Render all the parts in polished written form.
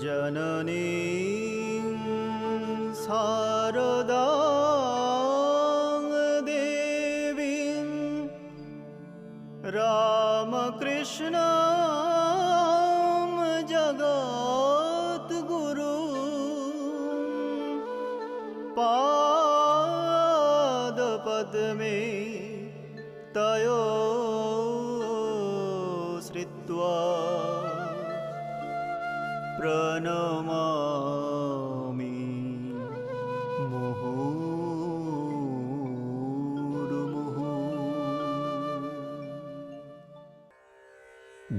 जननीं सारदां देवीं रामकृष्णं जगद्गुरुं पादपद्मे तयो श्रित्वा प्रणमामि मुहुर्मुहुः.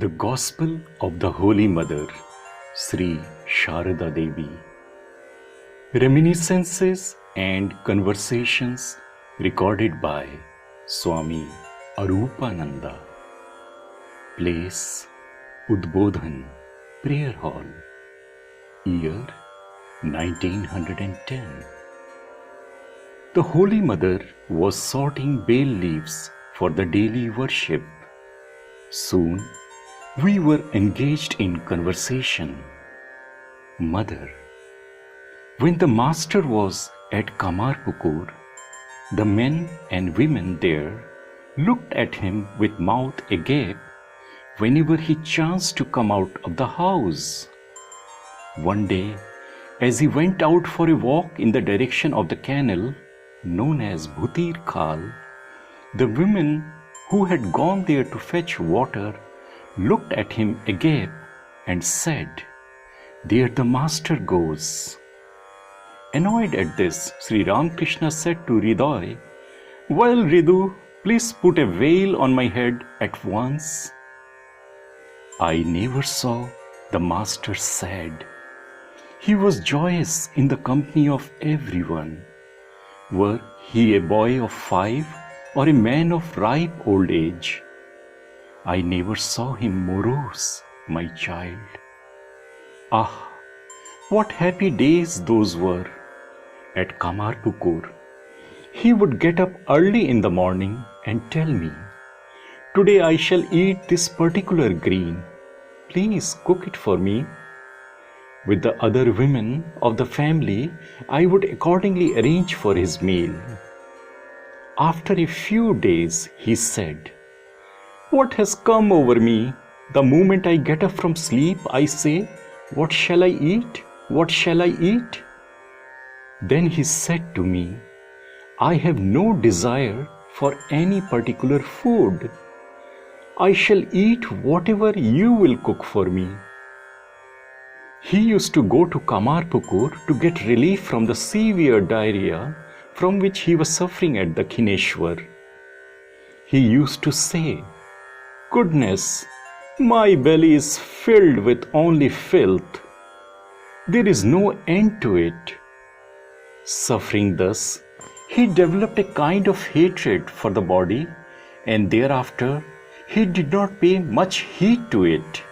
The Gospel of the Holy Mother, Sri Sarada Devi. Reminiscences and conversations recorded by Swami Arupananda. Place Udbodhan Prayer Hall. Year 1910. The Holy Mother was sorting bay leaves for the daily worship. Soon we were engaged in conversation. Mother, when the Master was at Kamarpukur, the men and women there looked at him with mouth agape whenever he chanced to come out of the house. One day, as he went out for a walk in the direction of the canal known as Bhutir Khal, the women who had gone there to fetch water looked at him agape and said, "There the Master goes." Annoyed at this, Sri Ramakrishna said to Hriday, "Well, Ridu, please put a veil on my head at once." I never saw the Master sad. He was joyous in the company of everyone. Were he a boy of 5 or a man of ripe old age, I never saw him morose, my child. Ah, what happy days those were! At Kamarpukur, he would get up early in the morning and tell me, "Today I shall eat this particular green. Please cook it for me." With the other women of the family, I would accordingly arrange for his meal. After a few days, he said, "What has come over me? The moment I get up from sleep, I say, 'What shall I eat? What shall I eat?' Then he said to me, 'I have no desire for any particular food. I shall eat whatever you will cook for me." He used to go to Kamarpukur to get relief from the severe diarrhea from which he was suffering at the Kineshwar. He used to say, "Goodness, my belly is filled with only filth. There is no end to it." Suffering thus, he developed a kind of hatred for the body, and thereafter he did not pay much heed to it.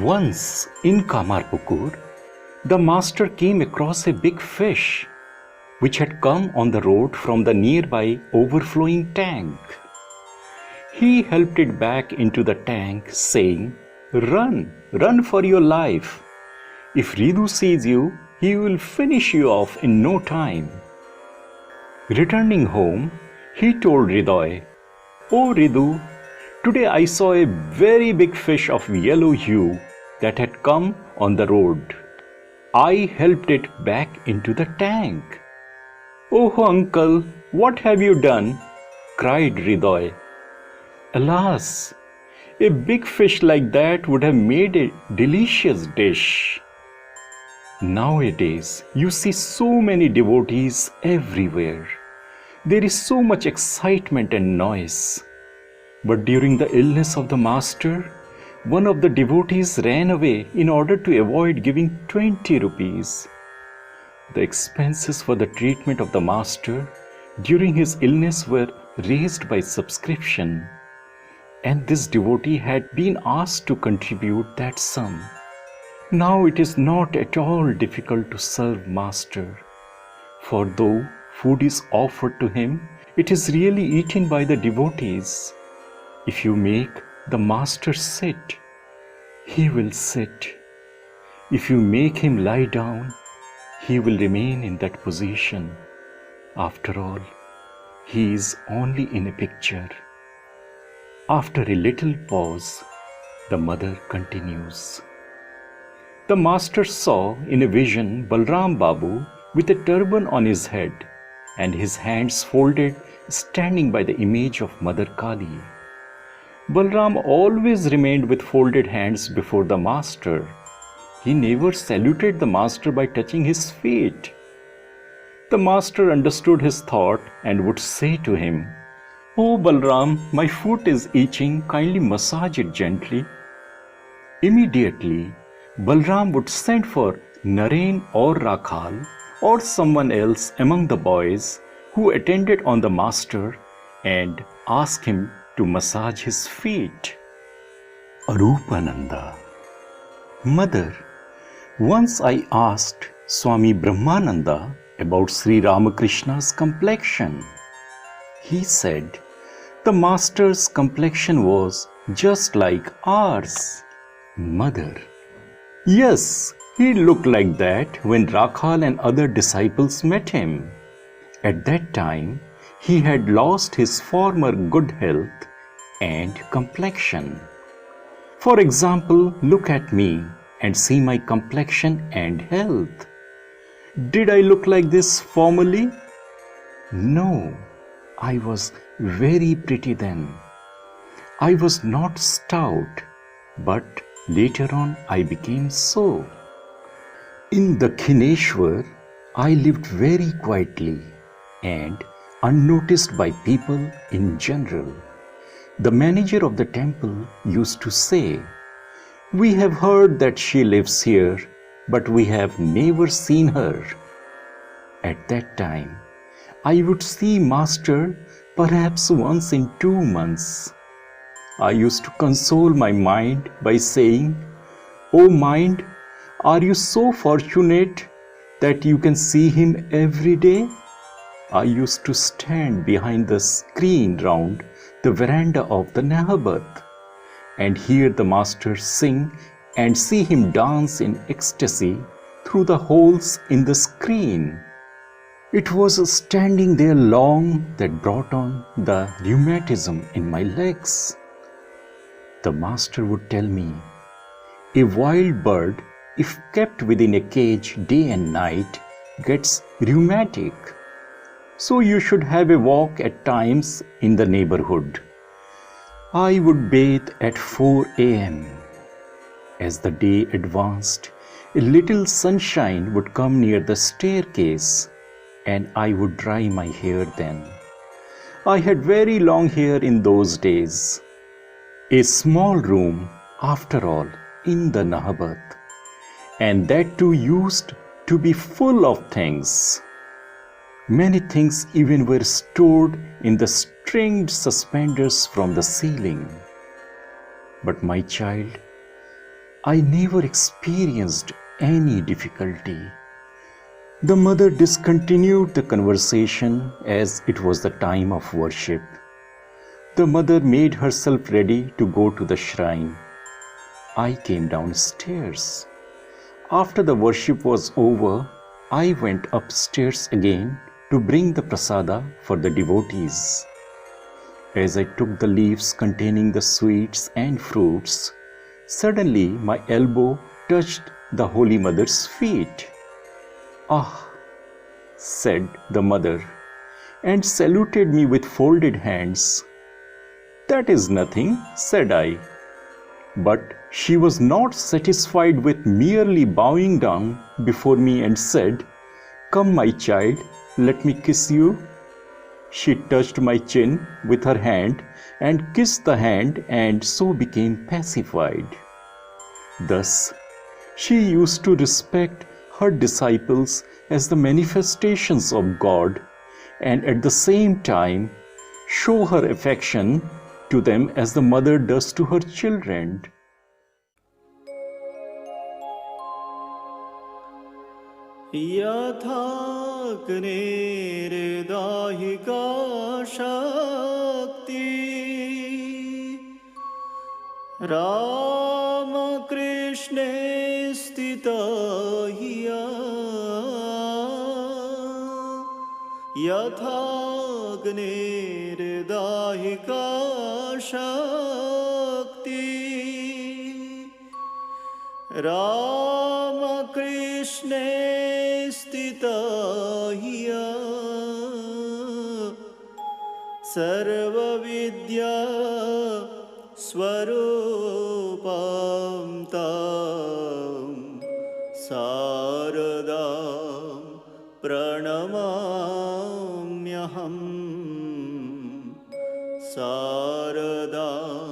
Once in Kamarpukur, the Master came across a big fish which had come on the road from the nearby overflowing tank. He helped it back into the tank, saying, "Run, run for your life. If Ridu sees you, he will finish you off in no time." Returning home, he told Hriday, "Oh Ridu, today I saw a very big fish of yellow hue that had come on the road. I helped it back into the tank." "Oh uncle, what have you done?" cried Hriday. "Alas, a big fish like that would have made a delicious dish." Nowadays, you see so many devotees everywhere. There is so much excitement and noise. But during the illness of the Master, one of the devotees ran away in order to avoid giving 20 rupees. The expenses for the treatment of the Master during his illness were raised by subscription, and this devotee had been asked to contribute that sum. Now it is not at all difficult to serve Master, for though food is offered to him, it is really eaten by the devotees. If you make the Master sit, he will sit. If you make him lie down, he will remain in that position. After all, he is only in a picture. After a little pause, the mother continues. The master saw in a vision Balram Babu with a turban on his head and his hands folded, standing by the image of Mother Kali. Balram always remained with folded hands before the master. He never saluted the master by touching his feet. The master understood his thought and would say to him, "Oh Balram, my foot is itching, kindly massage it gently." Immediately, Balram would send for Naren or Rakhal or someone else among the boys who attended on the master and ask him to massage his feet. Arupananda. Mother, once I asked Swami Brahmananda about Sri Ramakrishna's complexion. He said the master's complexion was just like ours. Mother. Yes, he looked like that when Rakhal and other disciples met him. At that time, he had lost his former good health and complexion. For example, look at me and see my complexion and health. Did I look like this formerly? No, I was very pretty then. I was not stout, but later on I became so. In the Khineshwar, I lived very quietly and unnoticed by people in general. The manager of the temple used to say, "We have heard that she lives here, but we have never seen her." At that time, I would see Master perhaps once in 2 months. I used to console my mind by saying, "Oh mind, are you so fortunate that you can see him every day?" I used to stand behind the screen round the veranda of the Nahabat and hear the master sing and see him dance in ecstasy through the holes in the screen. It was standing there long that brought on the rheumatism in my legs. The master would tell me, "A wild bird, if kept within a cage day and night, gets rheumatic. So you should have a walk at times in the neighborhood." I would bathe at 4 a.m. As the day advanced, a little sunshine would come near the staircase, and I would dry my hair then. I had very long hair in those days. A small room, after all, in the Nahabat, and that too used to be full of things. Many things even were stored in the stringed suspenders from the ceiling. But my child, I never experienced any difficulty. The mother discontinued the conversation as it was the time of worship. The mother made herself ready to go to the shrine. I came downstairs. After the worship was over, I went upstairs again to bring the prasada for the devotees. As I took the leaves containing the sweets and fruits, suddenly my elbow touched the Holy Mother's feet. "Ah," said the mother, and saluted me with folded hands. "That is nothing," said I. But she was not satisfied with merely bowing down before me and said, "Come, my child, let me kiss you." She touched my chin with her hand and kissed the hand, and so became pacified. Thus, she used to respect her disciples as the manifestations of God and at the same time show her affection to them as the mother does to her children. यथाग्नेर्दाहिका शक्ति रामकृष्ण कृष्णे स्थिता हिया यथाग्निर्दाहिका शक्ति रामकृष्णे स्थिता हिया सर्वविद्या स्वरूपां तां शारदां प्रणमाम्यहम् शारदां